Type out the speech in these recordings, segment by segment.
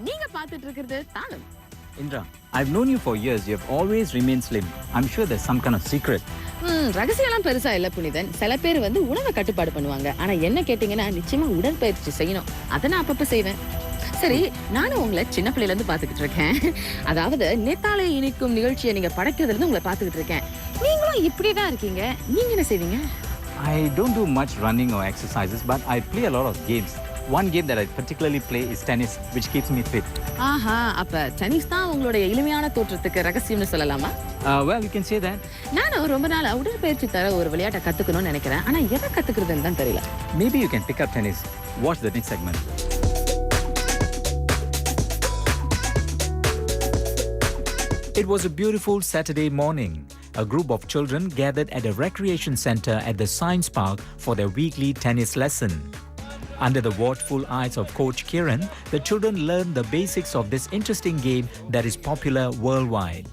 நீங்க பார்த்துட்டு இருக்கிறது தாளம். Indra, I've known you for years. You have always remained slim. I'm sure there's some kind of secret. ரகசியம்லாம் பெருசா இல்ல புனிதன். சில பேர் வந்து உணவை கட்டுப்பாடு பண்ணுவாங்க. ஆனா என்ன கேட்டீங்கன்னா நிச்சயமா உடற்பயிற்சி செய்யணும். அதை நான் அப்பப்ப செய்வேன். சரி, நானும் உங்களை சின்ன பிள்ளையில இருந்து பாத்துக்கிட்டு இருக்கேன். அதாவது நேத்தாலே இனிக்கும் நிகழ்ச்சியை நீங்க படைக்கிறதுல இருந்து உங்களை பாத்துக்கிட்டு இருக்கேன். நீங்களும் இப்படிதான் இருக்கீங்க. நீங்க என்ன செய்வீங்க? I don't do much running or exercises, but I play a lot of games. One game that I particularly play is tennis, which keeps me fit. ஆஹா, அப்ப டென்னிஸ் தான் உங்களுடைய எளிமையான தோற்றத்துக்கு ரகசியம்னு சொல்லலாமா? Well, you can say that. நானும் ரொம்ப நாள் உடற்பயிற்சி தர ஒரு விளையாட்டை கத்துக்கணும்னு நினைக்கிறேன். ஆனா எதை கத்துக்கிறதுன்னு தான் தெரியல. Maybe you can pick up tennis. Watch the next segment. It was a beautiful Saturday morning. A group of children gathered at a recreation center at the Science Park for their weekly tennis lesson. Under the watchful eyes of Coach Kiran, the children learned the basics of this interesting game that is popular worldwide.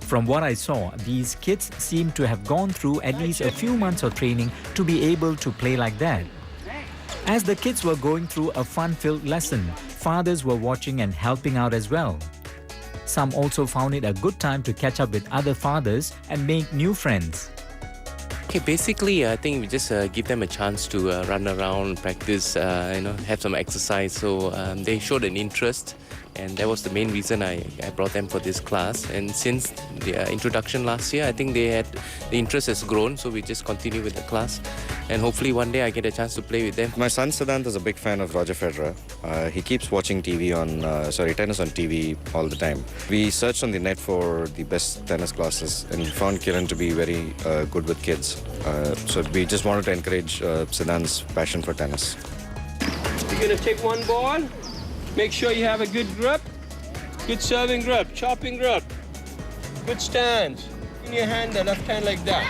From what I saw, these kids seem to have gone through at least a few months of training to be able to play like that. As the kids were going through a fun-filled lesson, fathers were watching and helping out as well. Some also found it a good time to catch up with other fathers and make new friends. Okay, basically, I think we just give them a chance to run around, practice, have some exercise. So they showed an interest, and that was the main reason I brought them for this class. And since the introduction last year, I think the interest has grown. So we just continue with the class, and hopefully one day I get a chance to play with them. My son Siddhant is a big fan of Roger Federer. He keeps watching tennis on TV all the time. We searched on the net for the best tennis classes and found Kiran to be very good with kids. So we just wanted to encourage Siddhant's passion for tennis. You're going to take one ball, make sure you have a good grip, good serving grip, chopping grip, good stance. In your hand, the left hand like that.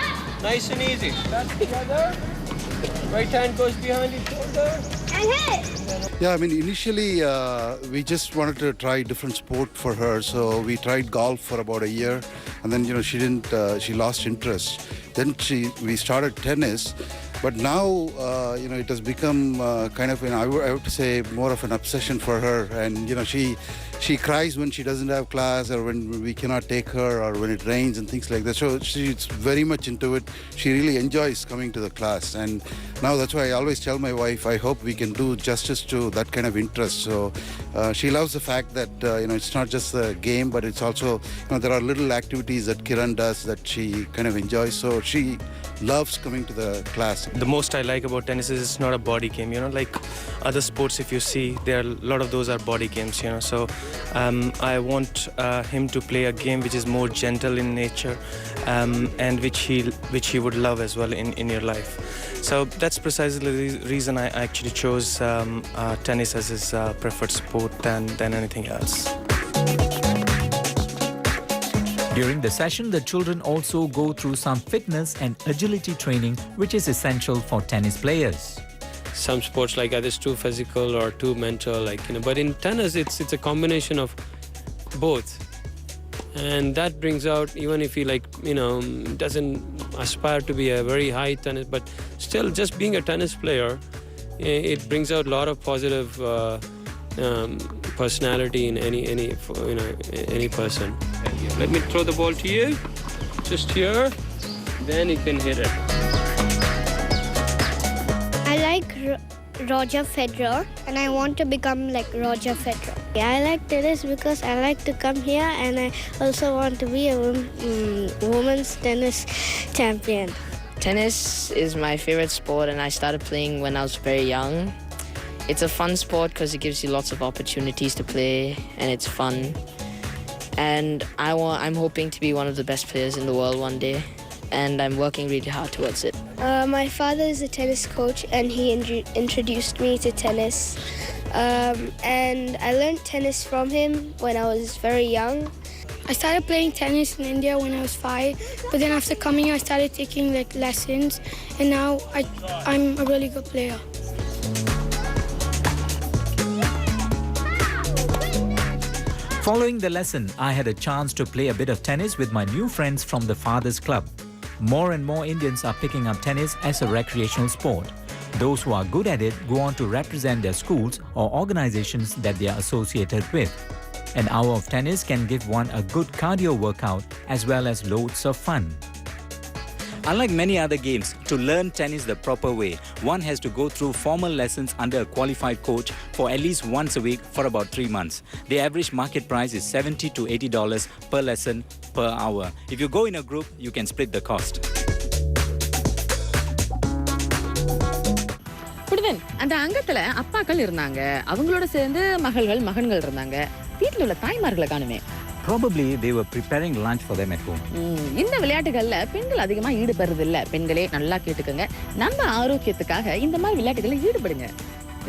Nice and easy. That's together. Right hand goes behind your shoulder. Yeah, I mean, initially we just wanted to try different sport for her. So we tried golf for about a year, and then she lost interest. Then we started tennis, but now it has become kind of I have to say more of an obsession for her, and she cries when she doesn't have class or when we cannot take her or when it rains and things like that. So she's very much into it. She really enjoys coming to the class, and now that's why I always tell my wife, I hope we can do justice to that kind of interest. So she loves the fact that it's not just a game, but it's also there are little activities that Kiran does that she kind of enjoys. So she loves coming to the class. The most I like about tennis is it's not a body game, like other sports. If you see, a lot of those are body games, so I want him to play a game which is more gentle in nature, and which he would love as well in your life. So that's precisely the reason I actually chose tennis as his preferred sport than anything else. During the session, the children also go through some fitness and agility training, which is essential for tennis players. Some sports like either too physical or too mental, but in tennis it's a combination of both, and that brings out, even if he doesn't aspire to be a very high tennis, but still just being a tennis player, it brings out a lot of positive personality in any person. Let me throw the ball to you, just here, then you can hit it. I like Roger Federer, and I want to become like Roger Federer. I like tennis because I like to come here, and I also want to be a women's tennis champion. Tennis is my favorite sport, and I started playing when I was very young. It's a fun sport because it gives you lots of opportunities to play, and it's fun. And I'm hoping to be one of the best players in the world one day, and I'm working really hard towards it. My father is a tennis coach, and he introduced me to tennis. And I learned tennis from him when I was very young. I started playing tennis in India when I was 5, but then after coming here I started taking lessons, and now I'm a really good player. Following the lesson, I had a chance to play a bit of tennis with my new friends from the Fathers Club. More and more Indians are picking up tennis as a recreational sport. Those who are good at it go on to represent their schools or organizations that they are associated with. An hour of tennis can give one a good cardio workout as well as loads of fun. Unlike many other games, to learn tennis the proper way, one has to go through formal lessons under a qualified coach for at least once a week for about 3 months. The average market price is $70 to $80 per lesson per hour. If you go in a group, you can split the cost. புனிதன், அந்த அங்கத்துல அப்பாக்கள் இருந்தாங்க, அவங்களோட சேர்ந்து மகன்கள் இருந்தாங்க. வீட்டுல உள்ள தாய்மார்களை காணுமே. Probably they were preparing lunch for them at home. இந்த விளையாட்டுகள்ல பெண்கள் அதிகமா ஈடுபடுறது இல்ல. பெண்களே நல்லா கேட்டுக்கங்க, நம்ம ஆரோக்கியத்துக்காக இந்த மாதிரி விளையாட்டுகளை ஈடுபடுங்க.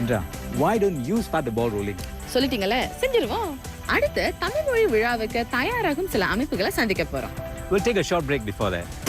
Indra, why don't you start the ball rolling? சொல்லிட்டீங்கல்ல, செஞ்சிருவோம். அடுத்து தமிழ் மொழி விழாவுக்கு தயாராகும் சில அமைப்புகளை சந்திக்க போறோம். We'll take a short break before that.